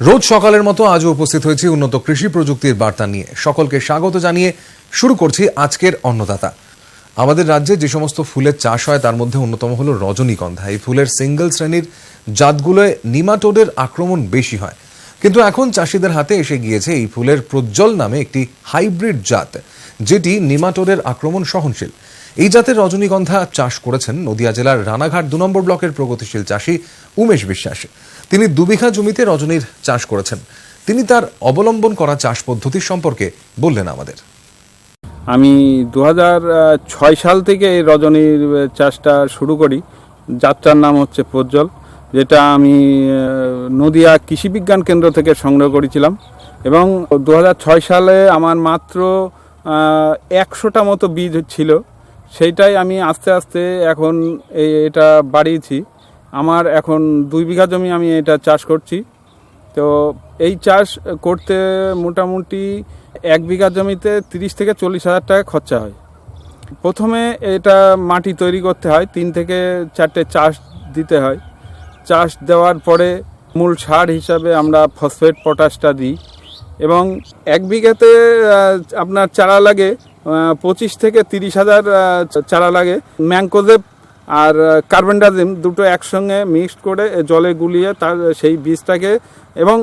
রোজ সকালের মতো আজও উপস্থিত হয়েছি উন্নত কৃষি প্রযুক্তির বার্তা নিয়ে। সকলকে স্বাগত জানিয়ে শুরু করছি আজকের অন্নদাতা। আমাদের রাজ্যে যে সমস্ত ফুলের চাষ হয় তার মধ্যে অন্যতম হলো রজনীগন্ধা। এই ফুলের সিঙ্গেল শ্রেণীর জাতগুলোয় নিমাটোডের আক্রমণ বেশি হয়, কিন্তু এখন চাষিদের হাতে এসে গিয়েছে এই ফুলের প্রজ্জ্বল নামে একটি হাইব্রিড জাত, যেটি নিমাটোডের আক্রমণ সহনশীল। এই জাতের রজনীগন্ধা চাষ করেছেন নদিয়া জেলার রানাঘাট ২ নম্বর ব্লকের প্রগতিশীল চাষী উমেশ বিশ্বাস। তিনি ২ বিঘা জমিতে রজনীর চাষ করেছেন। তিনি তার অবলম্বন করা চাষ পদ্ধতি সম্পর্কে বললেন আমাদের। আমি ২০০৬ সাল থেকে এই রজনীর চাষটা শুরু করি। জাতটার নাম হচ্ছে প্রজ্জ্বল, যেটা আমি নদিয়া কৃষি বিজ্ঞান কেন্দ্র থেকে সংগ্রহ করেছিলাম। এবং ২০০৬ সালে আমার মাত্র ১০০টা মতো বীজ ছিল, সেইটাই আমি আস্তে আস্তে এখন এটা বাড়িয়েছি। আমার এখন ২ বিঘা জমি আমি এটা চাষ করছি। তো এই চাষ করতে মোটামুটি ১ বিঘা জমিতে ৩০ থেকে ৪০ হাজার টাকা খরচা হয়। প্রথমে এটা মাটি তৈরি করতে হয়, ৩ থেকে ৪টে চাষ দিতে হয়। চাষ দেওয়ার পরে মূল সার হিসাবে আমরা ফসফেট পটাশটা দিই। এবং ১ বিঘাতে আপনার চারা লাগে ২৫ থেকে ৩০ হাজার চারা লাগে। ম্যানকোজেব আর কার্বেন্ডাজিম দুটো একসঙ্গে মিক্সড করে জলে গুলিয়ে তার সেই বীজটাকে এবং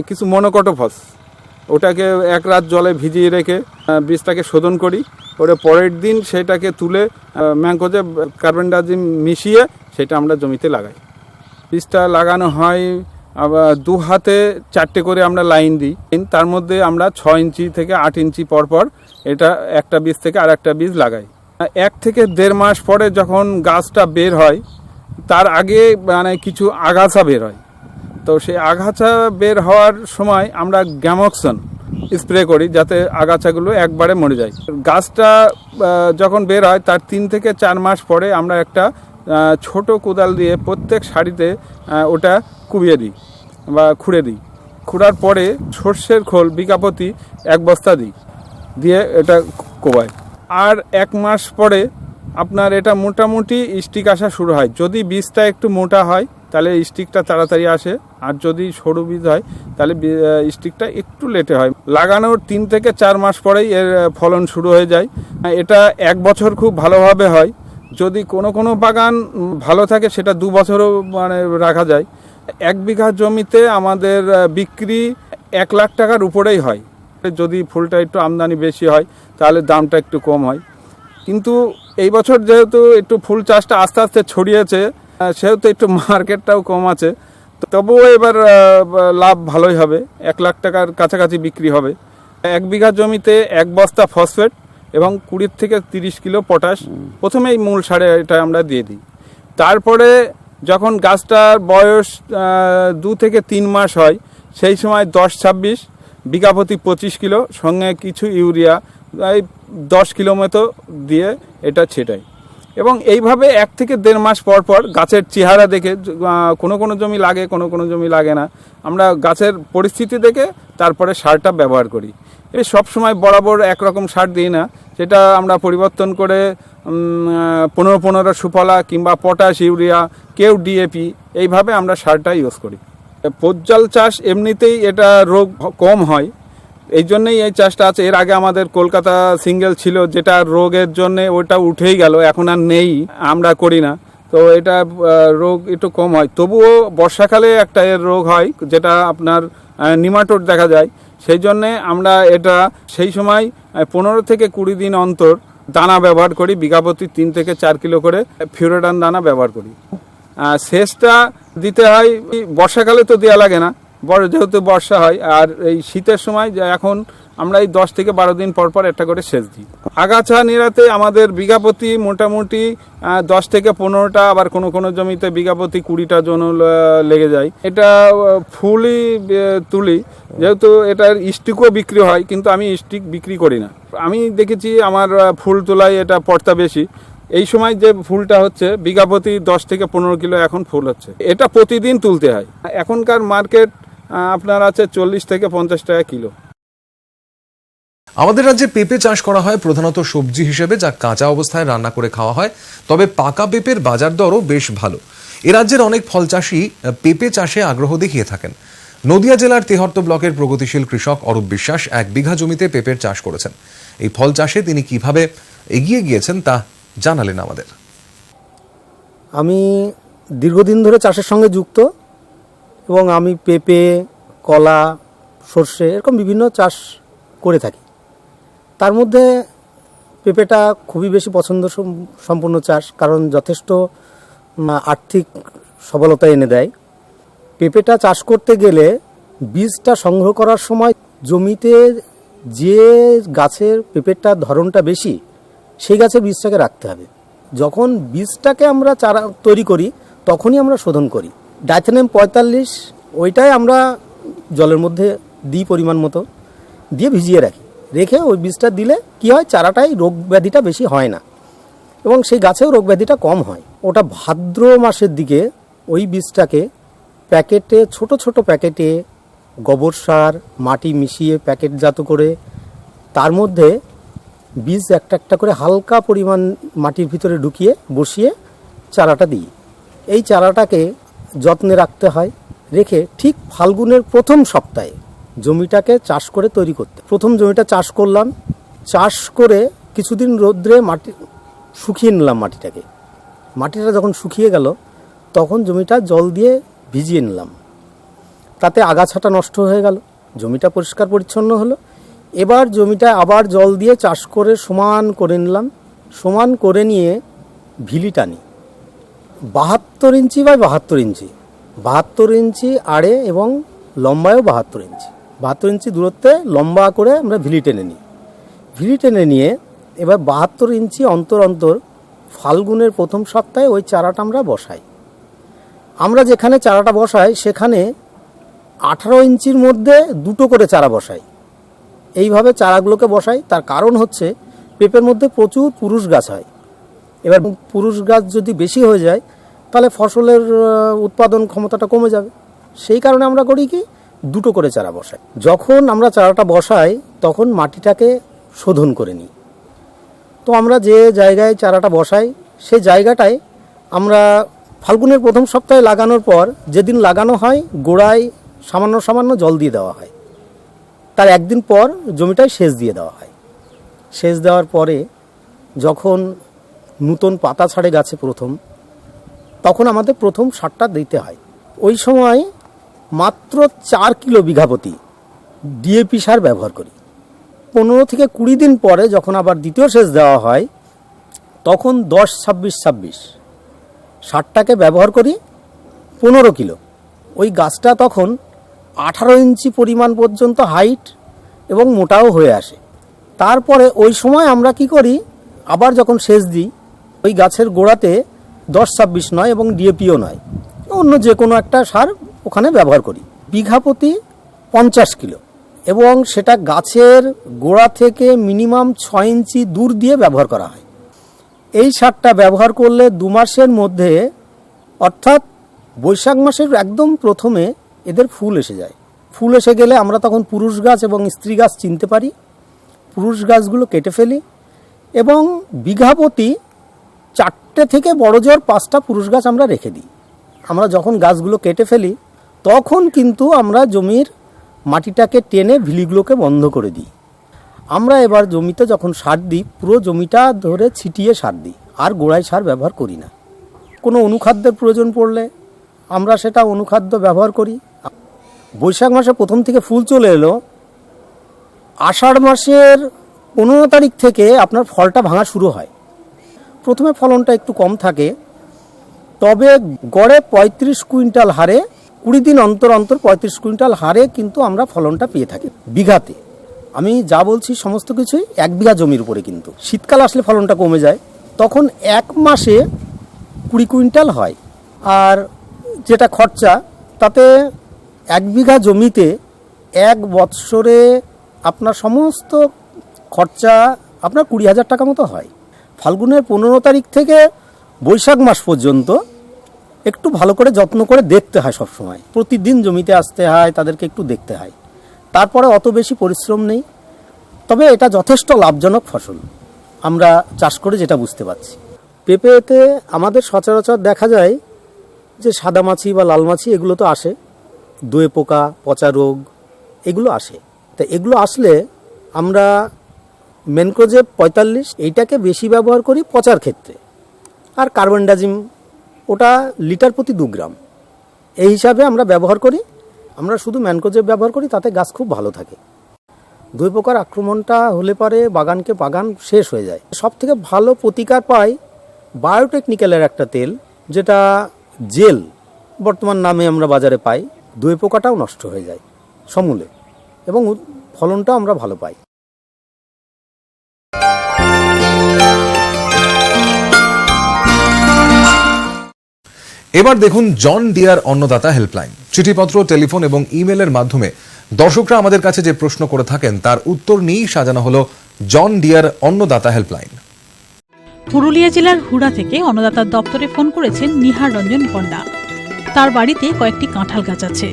কিছু মনোকটোফস ওটাকে ১ রাত জলে ভিজিয়ে রেখে বীজটাকে শোধন করি। ওরে পরের দিন সেটাকে তুলে ম্যানকোজেব কার্বেন্ডাজিম মিশিয়ে সেটা আমরা জমিতে লাগাই। বীজটা লাগানো হয় আবার ২ হাতে ৪টে করে আমরা লাইন দিই। তার মধ্যে আমরা ৬ ইঞ্চি থেকে ৮ ইঞ্চি পরপর এটা একটা বীজ থেকে আর একটা বীজ লাগাই। ১ থেকে ১.৫ মাস পরে যখন গাছটা বের হয়, তার আগে মানে কিছু আগাছা বের হয়। তো সেই আগাছা বের হওয়ার সময় আমরা গ্যামক্সন স্প্রে করি, যাতে আগাছাগুলো একবারে মরে যায়। গাছটা যখন বের হয় তার ৩ থেকে ৪ মাস পরে আমরা একটা ছোট কোদাল দিয়ে প্রত্যেক সারিতে ওটা কুবিয়ে দিই বা খুঁড়ে দিই। খুঁড়ার পরে সর্ষের খোল বিঘা প্রতি ১ বস্তা দিই, দিয়ে এটা কোবাই। আর ১ মাস পরে আপনার এটা মোটামুটি স্টিক আসা শুরু হয়। যদি বীজটা একটু মোটা হয় তাহলে স্টিকটা তাড়াতাড়ি আসে, আর যদি সরু বীজ হয় তাহলে স্টিকটা একটু লেটে হয়। লাগানোর ৩ থেকে ৪ মাস পরেই এর ফলন শুরু হয়ে যায়। এটা ১ বছর খুব ভালোভাবে হয়। যদি কোনো বাগান ভালো থাকে সেটা ২ বছরও মানে রাখা যায়। ১ বিঘা জমিতে আমাদের বিক্রি ১ লাখ টাকার উপরেই হয়। যদি ফুলটা একটু আমদানি বেশি হয় তাহলে দামটা একটু কম হয়। কিন্তু এই বছর যেহেতু একটু ফুল চাষটা আস্তে আস্তে ছড়িয়েছে, সেহেতু একটু মার্কেটটাও কম আছে। তবুও এবার লাভ ভালোই হবে, ১ লাখ টাকার কাছাকাছি বিক্রি হবে। ১ বিঘা জমিতে ১ বস্তা ফসফেট এবং ২০ থেকে ৩০ কিলো পটাশ প্রথমেই মূল সারে এটা আমরা দিয়ে দিই। তারপরে যখন গাছটার বয়স ২ থেকে ৩ মাস হয়, সেই সময় ১০-২৬ বিঘা প্রতি ২৫ কিলো সঙ্গে কিছু ইউরিয়া এই ১০ কিলো মতো দিয়ে এটা ছেটাই। এবং এইভাবে ১ থেকে ১.৫ মাস পর পর গাছের চেহারা দেখে, কোনো জমি লাগে কোনো জমি লাগে না, আমরা গাছের পরিস্থিতি দেখে তারপরে সারটা ব্যবহার করি। সব সময় বরাবর একরকম সার দিই না, সেটা আমরা পরিবর্তন করে ১৫-১৫ সুফলা কিংবা পটাশ ইউরিয়া, কেউ ডিএপি, এইভাবে আমরা সারটা ইউজ করি। প্রজ্জ্বল চাষ এমনিতেই এটা রোগ কম হয়, এই জন্যই এই চাষটা আছে। এর আগে আমাদের কলকাতা সিঙ্গেল ছিল, যেটা রোগের জন্য ওটা উঠেই গেল, এখন আর নেই, আমরা করি না। তো এটা রোগ একটু কম হয়। তবুও বর্ষাকালে একটা এর রোগ হয়, যেটা আপনার নিমাটোড দেখা যায়। সেই জন্যে আমরা এটা সেই সময় ১৫ থেকে ২০ দিন অন্তর দানা ব্যবহার করি। বিঘা প্রতি ৩ থেকে ৪ কিলো করে ফিউরেডান দানা ব্যবহার করি। সেচটা দিতে হয় বর্ষাকালে, তো দেওয়া লাগে না, যেহেতু বর্ষা হয়। আর এই শীতের সময় এখন আমরা এই ১০ থেকে ১২ দিন পর পর একটা করে সেচ দিই। আগাছা নিরাতে আমাদের বিঘা প্রতি মোটামুটি ১০ থেকে ১৫টা, আবার কোনো জমিতে বিঘা প্রতি ২০টা জন লেগে যায়। এটা ফুলই তুলি, যেহেতু এটার স্টিকও বিক্রি হয়, কিন্তু আমি স্টিক বিক্রি করি না। আমি দেখেছি আমার ফুল তোলায় এটা পড়তা বেশি। এই সময় যে ফুলটা হচ্ছে বিঘা প্রতি ১০ থেকে ১৫ কিলো এখন ফুল হচ্ছে। এটা প্রতিদিন তুলতে হয়। এখনকার মার্কেট আপনার আছে ৪০ থেকে ৫০ টাকা কিলো। আমাদের রাজ্যে পেঁপে চাষ করা হয় প্রধানত সবজি হিসেবে, যা কাঁচা অবস্থায় রান্না করে খাওয়া হয়। তবে পাকা পেঁপের বাজার দরও বেশ ভালো। এ রাজ্যের অনেক ফল চাষী পেঁপে চাষে আগ্রহ দেখিয়ে থাকেন। নদিয়া জেলার তেহট্ট ব্লকের প্রগতিশীল কৃষক অরূপ বিশ্বাস 1 বিঘা জমিতে পেঁপের চাষ করেছেন। এই ফল চাষে তিনি কিভাবে এগিয়ে গিয়েছেন তা জানালেন আমাদের। আমি দীর্ঘদিন ধরে চাষের সঙ্গে যুক্ত এবং আমি পেঁপে, কলা, সর্ষে এরকম বিভিন্ন চাষ করে থাকি। তার মধ্যে পেঁপেটা খুবই বেশি পছন্দ সম্পূর্ণ চাষ, কারণ যথেষ্ট আর্থিক সবলতা এনে দেয়। পেঁপেটা চাষ করতে গেলে বীজটা সংগ্রহ করার সময় জমিতে যে গাছের পেঁপেটা ধরনটা বেশি সেই গাছের বীজটাকে রাখতে হবে। যখন বীজটাকে আমরা চারা তৈরি করি তখনই আমরা শোধন করি। ডাইথেনিয়াম 45 ওইটাই আমরা জলের মধ্যে দিই পরিমাণ মতো, দিয়ে ভিজিয়ে রাখি। রেখে ওই বীজটা দিলে কি হয়, চারাটায় রোগ ব্যাধিটা বেশি হয় না এবং সেই গাছেও রোগ ব্যাধিটা কম হয়। ওটা ভাদ্র মাসের দিকে ওই বীজটাকে প্যাকেটে, ছোট ছোট প্যাকেটে গোবর সার, মাটি মিশিয়ে প্যাকেটজাত করে তার মধ্যে বীজ একটা একটা করে হালকা পরিমাণ মাটির ভিতরে ঢুকিয়ে বসিয়ে চারাটা দিই। এই চারাটাকে যত্নে রাখতে হয়, রেখে ঠিক ফাল্গুনের প্রথম সপ্তাহে জমিটাকে চাষ করে তৈরি করতে। প্রথম জমিটা চাষ করলাম, চাষ করে কিছুদিন রোদ্রে মাটি শুকিয়ে নিলাম। মাটিটা যখন শুকিয়ে গেল তখন জমিটা জল দিয়ে ভিজিয়ে নিলাম। তাতে আগাছাটা নষ্ট হয়ে গেল, জমিটা পরিষ্কার পরিচ্ছন্ন হলো। এবার জমিটা আবার জল দিয়ে চাষ করে সমান করে নিলাম। সমান করে নিয়ে ভিলি টানি 72 ইঞ্চি বাই 72 ইঞ্চি, 72 ইঞ্চি আড়ে এবং লম্বায়ও 72 ইঞ্চি, 72 ইঞ্চি দূরত্বে লম্বা করে আমরা ভিলি টেনে নিই। ভিলি টেনে নিয়ে এবার 72 ইঞ্চি অন্তর অন্তর ফাল্গুনের প্রথম সপ্তাহে ওই চারাটা আমরা বসাই। আমরা যেখানে চারাটা বসাই সেখানে 18 ইঞ্চির মধ্যে 2টো করে চারা বসাই। এইভাবে চারাগুলোকে বসাই। তার কারণ হচ্ছে পেঁপের মধ্যে প্রচুর পুরুষ গাছ হয়। এবার পুরুষ গাছ যদি বেশি হয়ে যায় তাহলে ফসলের উৎপাদন ক্ষমতাটা কমে যাবে। সেই কারণে আমরা করি কি, 2টো করে চারা বসাই। যখন আমরা চারাটা বসাই তখন মাটিটাকে শোধন করে নিই। তো আমরা যে জায়গায় চারাটা বসাই সেই জায়গাটায় আমরা ফাল্গুনের প্রথম সপ্তাহে লাগানোর পর যেদিন লাগানো হয় গোড়ায় সামান্য সামান্য জল দিয়ে দেওয়া হয়। তার একদিন পর জমিটায় সেচ দিয়ে দেওয়া হয়। সেচ দেওয়ার পরে যখন নূতন পাতা ছাড়ে গাছে তখন আমাদের প্রথম সারটা দিতে হয়। ওই সময় মাত্র 4 কিলো বিঘা প্রতি ডিএপি সার ব্যবহার করি। 15 থেকে 20 দিন পরে যখন আবার দ্বিতীয় সেচ দেওয়া হয় তখন 10-26-26 সারটাকে ব্যবহার করি 15 কিলো। ওই গাছটা তখন 18 ইঞ্চি পরিমাণ পর্যন্ত হাইট এবং মোটাও হয়ে আসে। তারপরে ওই সময় আমরা কি করি, আবার যখন সেচ দিই ওই গাছের গোড়াতে 10-26 নয় এবং ডিএপিও নয়, অন্য যে কোনো একটা সার ওখানে ব্যবহার করি। বিঘা প্রতি 50 কিলো এবং সেটা গাছের গোড়া থেকে মিনিমাম 6 ইঞ্চি দূর দিয়ে ব্যবহার করা হয়। এই সারটা ব্যবহার করলে 2 মাসের মধ্যে, অর্থাৎ বৈশাখ মাসের একদম প্রথমে এদের ফুল এসে যায়। ফুল এসে গেলে আমরা তখন পুরুষ গাছ এবং স্ত্রী গাছ চিনতে পারি। পুরুষ গাছগুলো কেটে ফেলি এবং বিঘা প্রতি 4টে থেকে বড় জোর 5টা পুরুষ গাছ আমরা রেখে দিই। আমরা যখন গাছগুলো কেটে ফেলি তখন কিন্তু আমরা জমির মাটিটাকে টেনে ভিলিগুলোকে বন্ধ করে দিই। আমরা এবার জমিতে যখন সার দিই পুরো জমিটা ধরে ছিটিয়ে সার দিই, আর গোড়ায় সার ব্যবহার করি না। কোনো অনুখাদ্যের প্রয়োজন পড়লে আমরা সেটা অনুখাদ্য ব্যবহার করি। বৈশাখ মাসে প্রথম থেকে ফুল চলে এলো, আষাঢ় মাসের 15 তারিখ থেকে আপনার ফলটা ভাঙা শুরু হয়। প্রথমে ফলনটা একটু কম থাকে, তবে গড়ে 35 কুইন্টাল হারে 20 দিন অন্তর অন্তর 35 কুইন্টাল হারে কিন্তু আমরা ফলনটা পেয়ে থাকি বিঘাতে। আমি যা বলছি সমস্ত কিছুই 1 বিঘা জমির উপরে। কিন্তু শীতকাল আসলে ফলনটা কমে যায়, তখন 1 মাসে 20 কুইন্টাল হয়। আর যেটা খরচা, তাতে 1 বিঘা জমিতে 1 বৎসরে আপনার সমস্ত খরচা আপনার 20,000 টাকা মতো হয়। ফাল্গুনের 15 তারিখ থেকে বৈশাখ মাস পর্যন্ত একটু ভালো করে যত্ন করে দেখতে হয়। সব সময় প্রতিদিন জমিতে আসতে হয়, তাদেরকে একটু দেখতে হয়। তারপরে অত বেশি পরিশ্রম নেই, তবে এটা যথেষ্ট লাভজনক ফসল আমরা চাষ করে যেটা বুঝতে পারছি। পেঁপেতে আমাদের সচরাচর দেখা যায় যে সাদা মাছি বা লাল মাছি এগুলো তো আসে, দোয়ে পোকা, পচা রোগ এগুলো আসে। তা এগুলো আসলে আমরা ম্যানকোজেব 45 এইটাকে বেশি ব্যবহার করি পচার ক্ষেত্রে, আর কার্বনডাজিম ওটা লিটার প্রতি 2 গ্রাম এই হিসাবে আমরা ব্যবহার করি। আমরা শুধু ম্যানকোজেব ব্যবহার করি, তাতে গাছ খুব ভালো থাকে। দোয়ে পোকার আক্রমণটা হলে পরে বাগান শেষ হয়ে যায়। সব থেকে ভালো প্রতিকার পাই বায়োটেকনিক্যালের একটা তেল, যেটা জেল বর্তমান নামে আমরা বাজারে পাই। দোয়ে পোকাটাও নষ্ট হয়ে যায় সমূলে, এবং ফলনটাও আমরা ভালো পাই। এবার দেখুন জন ডিয়ার অন্নদাতা হেল্পলাইন। চিঠিপত্র, টেলিফোন এবং ইমেলের মাধ্যমে দর্শকরা আমাদের কাছে যে প্রশ্ন করে থাকেন তার উত্তর নিয়েই সাজানো হলো জন ডিয়ার অন্নদাতা হেল্পলাইন। পুরুলিয়া জেলার হুড়া থেকে অন্নদাতার দপ্তরে ফোন করেছেন নিহার রঞ্জন পণ্ডা। তার বাড়িতে কয়েকটি কাঁঠাল গাছ আছে।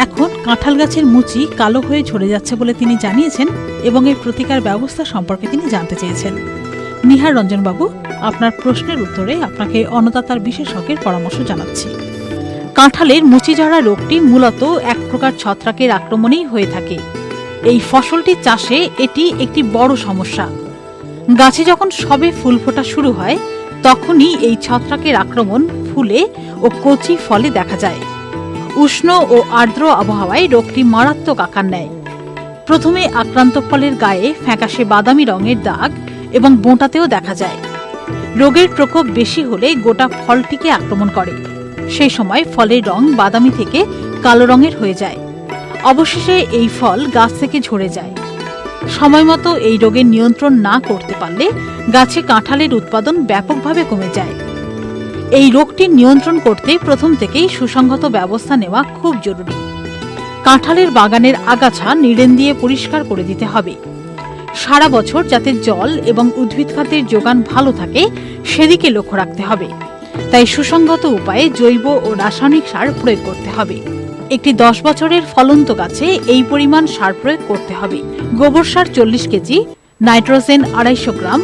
এখন কাঁঠাল গাছের মুচি কালো হয়ে ঝরে যাচ্ছে বলে তিনি জানিয়েছেন এবং এর প্রতিকার ব্যবস্থা সম্পর্কে তিনি জানতে চেয়েছেন। নিহার রঞ্জন বাবু, আপনার প্রশ্নের উত্তরে আপনাকে অন্নদাতার বিশেষজ্ঞের পরামর্শ জানাচ্ছি। কাঁঠালের মুচি ঝরা রোগটি মূলত এক প্রকার ছত্রাকের আক্রমণেই হয়ে থাকে। এই ফসলটি চাষে এটি একটি বড় সমস্যা। গাছে যখন সবে ফুল ফোটা শুরু হয় তখনই এই ছত্রাকের আক্রমণ ফুলে ও কচি ফলে দেখা যায়। উষ্ণ ও আর্দ্র আবহাওয়ায় রোগটি মারাত্মক আকার নেয়। প্রথমে আক্রান্ত ফলের গায়ে ফ্যাকাশে বাদামি রঙের দাগ এবং বোঁটাতেও দেখা যায়। রোগের প্রকোপ বেশি হলে গোটা ফলটিকে আক্রমণ করে। সেই সময় ফলের রং বাদামি থেকে কালো রঙের হয়ে যায়। অবশেষে এই ফল গাছ থেকে ঝরে যায়। সময়মতো এই রোগের নিয়ন্ত্রণ না করতে পারলে গাছে কাঁঠালের উৎপাদন ব্যাপকভাবে কমে যায়। এই রোগটি নিয়ন্ত্রণ করতে প্রথম থেকেই সুসংহত ব্যবস্থা নেওয়া খুব জরুরি। কাঁঠালের বাগানের আগাছা নিড়েন দিয়ে পরিষ্কার করে দিতে হবে। সারা বছর যাতে জল এবং উদ্ভিদ খাদ্যের যোগান ভালো থাকে সেদিকে লক্ষ্য রাখতে হবে। তাই সুসংহত উপায়ে জৈব ও রাসায়নিক সার প্রয়োগ করতে হবে। একটি 10 বছরের ফলন্ত গাছে এই পরিমাণ সার প্রয়োগ করতে হবে। গোবর সার 40 কেজি, নাইট্রোজেন 250 গ্রাম,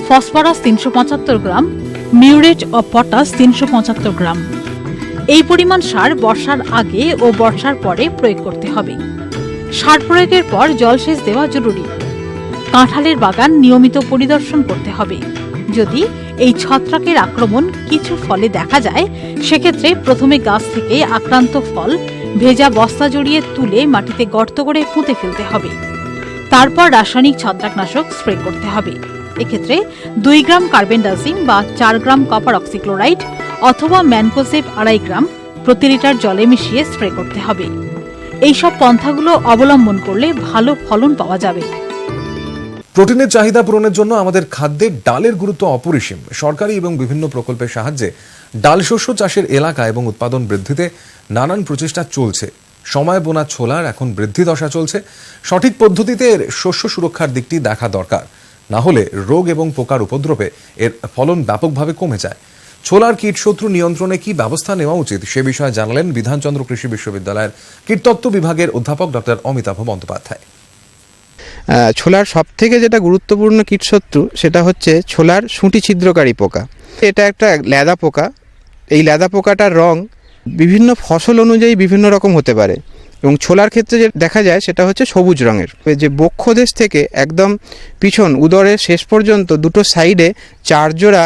ফসফরাস 375 গ্রাম, মিউরেট ও পটাশ 375 গ্রাম। এই পরিমাণ সার বর্ষার আগে ও বর্ষার পরে প্রয়োগ করতে হবে। সার প্রয়োগের পর জলসেচ দেওয়া জরুরি। কাঁঠালের বাগান নিয়মিত পরিদর্শন করতে হবে। যদি এই ছত্রাকের আক্রমণ কিছু ফলে দেখা যায় সেক্ষেত্রে প্রথমে গাছ থেকে আক্রান্ত ফল ভেজা বস্তা জড়িয়ে তুলে মাটিতে গর্ত করে পুঁতে ফেলতে হবে। তারপর রাসায়নিক ছত্রাকনাশক স্প্রে করতে হবে। এক্ষেত্রে 2 গ্রাম কার্বেন্ডাজিম বা 4 গ্রাম কপার অক্সিক্লোরাইড অথবা ম্যানকোজেব 2.5 গ্রাম প্রতি লিটার জলে মিশিয়ে স্প্রে করতে হবে। এইসব পন্থাগুলো অবলম্বন করলে ভালো ফলন পাওয়া যাবে। প্রোটিনের চাহিদা পূরণের জন্য আমাদের খাদ্যে ডালের গুরুত্ব অপরিসীম। সরকারি এবং বিভিন্ন প্রকল্পের সাহায্যে ডাল শস্য চাষের এলাকা এবং উৎপাদন বৃদ্ধিতে নানান প্রচেষ্টা চলছে। সময় বোনা ছোলার এখন বৃদ্ধি দশা চলছে। সঠিক পদ্ধতিতে এর শস্য সুরক্ষার দিকটি দেখা দরকার, না হলে রোগ এবং পোকার উপদ্রবে এর ফলন ব্যাপকভাবে কমে যায়। ছোলার কীটশত্রু নিয়ন্ত্রণে কি ব্যবস্থা নেওয়া উচিত সে বিষয়ে জানালেন বিধানচন্দ্র কৃষি বিশ্ববিদ্যালয়ের কীটতত্ত্ব বিভাগের অধ্যাপক ডক্টর অমিতাভ বন্দ্যোপাধ্যায়। ছোলার সবথেকে যেটা গুরুত্বপূর্ণ কীটশত্রু সেটা হচ্ছে ছোলার শুঁটি ছিদ্রকারী পোকা। এটা একটা ল্যাদা পোকা। এই ল্যাদা পোকাটার রং বিভিন্ন ফসল অনুযায়ী বিভিন্ন রকম হতে পারে এবং ছোলার ক্ষেত্রে যে দেখা যায় সেটা হচ্ছে সবুজ রঙের। যে বক্ষদেশ থেকে একদম পিছন উদরের শেষ পর্যন্ত দুটো সাইডে 4 জোড়া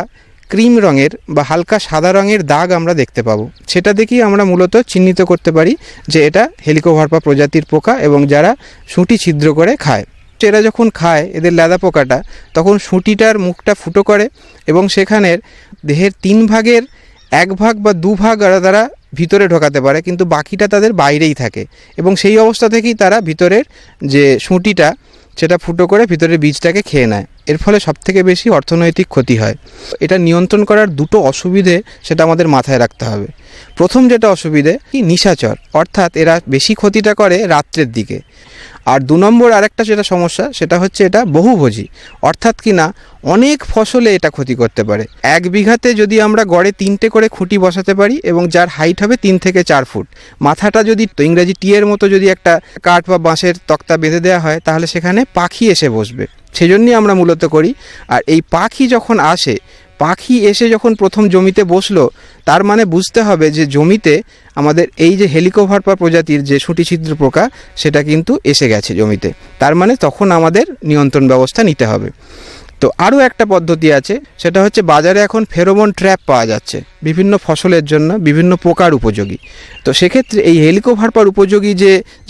ক্রিম রঙের বা হালকা সাদা রঙের দাগ আমরা দেখতে পাবো। সেটা দেখেই আমরা মূলত চিহ্নিত করতে পারি যে এটা হেলিকোভার্পা প্রজাতির পোকা এবং যারা শুঁটি ছিদ্র করে খায়। এরা যখন খায় এদের ল্যাদা পোকাটা, তখন শুঁটিটার মুখটা ফুটো করে এবং সেখানের দেহের 3 ভাগের 1 ভাগ বা 2 ভাগ তারা ভিতরে ঢোকাতে পারে, কিন্তু বাকিটা তাদের বাইরেই থাকে এবং সেই অবস্থা থেকেই তারা ভিতরের যে শুঁটিটা সেটা ফুটো করে ভিতরের বীজটাকে খেয়ে নেয়। এর ফলে সবথেকে বেশি অর্থনৈতিক ক্ষতি হয়। এটা নিয়ন্ত্রণ করার 2টো অসুবিধে সেটা আমাদের মাথায় রাখতে হবে। প্রথম যেটা অসুবিধে কি, নিশাচর, অর্থাৎ এরা বেশি ক্ষতিটা করে রাত্রের দিকে। আর 2 নম্বর আরেকটা যেটা সমস্যা সেটা হচ্ছে এটা বহুভোজী, অর্থাৎ কি না অনেক ফসলে এটা ক্ষতি করতে পারে। 1 বিঘাতে যদি আমরা গড়ে 3টে করে খুঁটি বসাতে পারি এবং যার হাইট হবে 3 থেকে 4 ফুট, মাথাটা যদি ইংরেজি টিয়ের মতো যদি একটা কাঠ বা বাঁশের তক্তা বেঁধে দেওয়া হয় তাহলে সেখানে পাখি এসে বসবে। সেজন্যই আমরা মূলত করি। আর এই পাখি যখন আসে, পাখি এসে যখন প্রথম জমিতে বসলো, তার মানে বুঝতে হবে যে জমিতে আমাদের এই যে হেলিকোভারপা প্রজাতির যে সুঁটি ছিদ্র পোকা সেটা কিন্তু এসে গেছে জমিতে। তার মানে তখন আমাদের নিয়ন্ত্রণ ব্যবস্থা নিতে হবে। তো আরও একটা পদ্ধতি আছে, সেটা হচ্ছে বাজারে এখন ফেরোমন ট্র্যাপ পাওয়া যাচ্ছে বিভিন্ন ফসলের জন্য, বিভিন্ন পোকার উপযোগী। তো সেক্ষেত্রে এই হেলিকোভারপার উপযোগী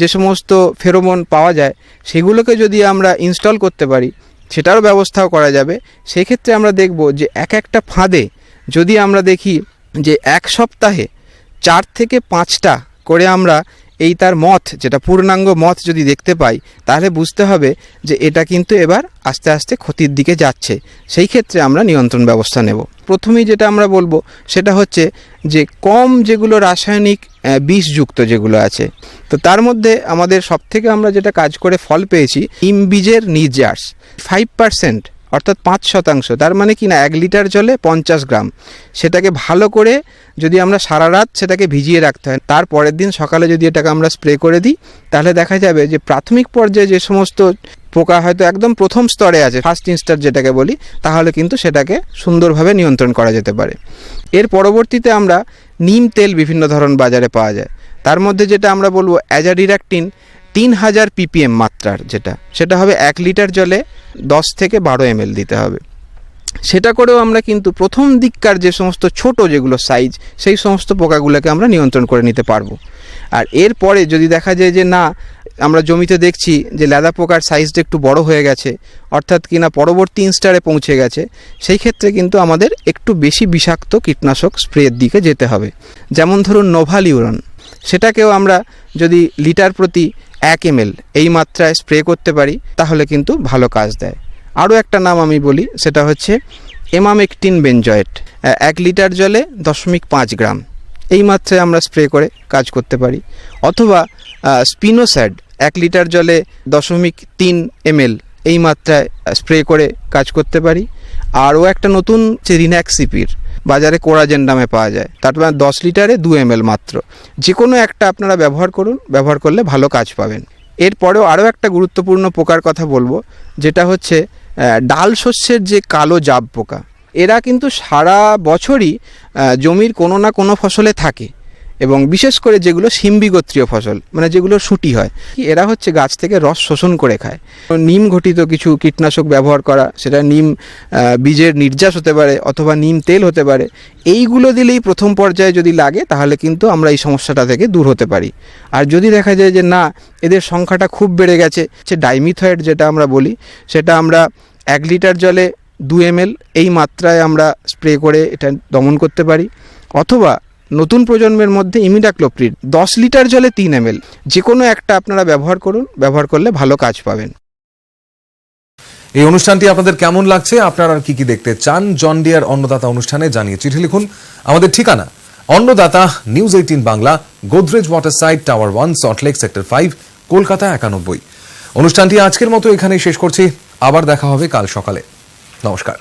যে সমস্ত ফেরোমন পাওয়া যায় সেগুলোকে যদি আমরা ইনস্টল করতে পারি, সেটারও ব্যবস্থাও করা যাবে। সেক্ষেত্রে আমরা দেখব যে একটা ফাঁদে যদি আমরা দেখি যে এক সপ্তাহে 4 থেকে 5টা করে আমরা এই তার মথ, যেটা পূর্ণাঙ্গ মথ যদি দেখতে পাই, তাহলে বুঝতে হবে যে এটা কিন্তু এবার আস্তে আস্তে ক্ষতির দিকে যাচ্ছে। সেই ক্ষেত্রে আমরা নিয়ন্ত্রণ ব্যবস্থা নেব। প্রথমেই যেটা আমরা বলবো সেটা হচ্ছে যে কম যেগুলো রাসায়নিক বিষযুক্ত যেগুলো আছে, তো তার মধ্যে আমাদের সবথেকে আমরা যেটা কাজ করে ফল পেয়েছি, নিম বীজের নির্যাস 5%, অর্থাৎ 5%, তার মানে কি না 1 লিটার জলে 50 গ্রাম, সেটাকে ভালো করে যদি আমরা সারা রাত সেটাকে ভিজিয়ে রাখতে হয়, তার পরের দিন সকালে যদি এটাকে আমরা স্প্রে করে দিই, তাহলে দেখা যাবে যে প্রাথমিক পর্যায়ে যে সমস্ত পোকা হয়তো একদম প্রথম স্তরে আছে, ফার্স্ট ইনস্টার যেটাকে বলি, তাহলে কিন্তু সেটাকে সুন্দরভাবে নিয়ন্ত্রণ করা যেতে পারে। এর পরবর্তীতে আমরা নিম তেল বিভিন্ন ধরন বাজারে পাওয়া যায়, তার মধ্যে যেটা আমরা বলবো অ্যাজাডিরাকটিন 3000 ppm মাত্রার, সেটা হবে 1 লিটার জলে 10 থেকে 12 ml দিতে হবে। সেটা করেও আমরা কিন্তু প্রথম দিককার যে সমস্ত ছোট যেগুলো সাইজ, সেই সমস্ত পোকাগুলোকে আমরা নিয়ন্ত্রণ করে নিতে পারবো। আর এরপরে যদি দেখা যায় যে না, আমরা জমিতে দেখছি যে লেদা পোকার সাইজটা একটু বড় হয়ে গেছে, অর্থাৎ কিনা পরবর্তী ইনস্টারে পৌঁছে গেছে, সেই ক্ষেত্রে কিন্তু আমাদের একটু বেশি বিষাক্ত কীটনাশক স্প্রের দিকে যেতে হবে। যেমন ধরুন নোভালিউরন, সেটাকেও আমরা যদি লিটার প্রতি 1 ml এই মাত্রায় স্প্রে করতে পারি, তাহলে কিন্তু ভালো কাজ দেয়। আরও একটা নাম আমি বলি, সেটা হচ্ছে এমামেকটিন বেনজয়েট, 1 লিটার জলে 0.5 গ্রাম এই মাত্রায় আমরা স্প্রে করে কাজ করতে পারি। অথবা স্পিনোস্যাড 1 লিটার জলে 0.3 ml এই মাত্রায় স্প্রে করে কাজ করতে পারি। আরও একটা নতুন রিন্যাক্সিপির বাজারে কোরাজেন নামে পাওয়া যায়, তারপর 10 লিটারে 2 ml মাত্র, যে কোনো একটা আপনারা ব্যবহার করুন, ব্যবহার করলে ভালো কাজ পাবেন। এরপরেও আরও একটা গুরুত্বপূর্ণ পোকার কথা বলবো, যেটা হচ্ছে ডাল শস্যের যে কালো জাব পোকা। এরা কিন্তু সারা বছরই জমির কোনো না কোনো ফসলে থাকে, এবং বিশেষ করে যেগুলো সিম্বিগোত্রীয় ফসল, মানে যেগুলো শুঁটি হয়, এরা হচ্ছে গাছ থেকে রস শোষণ করে খায়। নিম ঘটিত কিছু কীটনাশক ব্যবহার করা, সেটা নিম বীজের নির্যাস হতে পারে অথবা নিম তেল হতে পারে, এইগুলো দিলেই প্রথম পর্যায়ে যদি লাগে, তাহলে কিন্তু আমরা এই সমস্যাটা থেকে দূর হতে পারি। আর যদি দেখা যায় যে না, এদের সংখ্যাটা খুব বেড়ে গেছে, সে ডাইমিথয়েড যেটা আমরা বলি, সেটা আমরা 1 লিটার জলে 2 ml এই মাত্রায় আমরা স্প্রে করে এটা দমন করতে পারি। অথবা নতুন প্রজন্মের মধ্যে ইমিডাক্লোপ্রিড 10 লিটার জলে 3 ml, যে কোনো একটা আপনারা ব্যবহার করুন, ব্যবহার করলে ভালো কাজ পাবেন। এই অনুষ্ঠানটি আপনাদের কেমন লাগছে, আপনারা কি কি দেখতে চান জন ডিয়ার অন্নদাতা অনুষ্ঠানে জানিয়ে চিঠি লিখুন। আমাদের ঠিকানা Annadata, news 18 Bangla, Godrej water side, tower 1, Salt Lake sector 5, Kolkata 91। অনুষ্ঠানটি আজকের মতো এখানেই শেষ করছি। আবার দেখা হবে কাল সকালে। নমস্কার।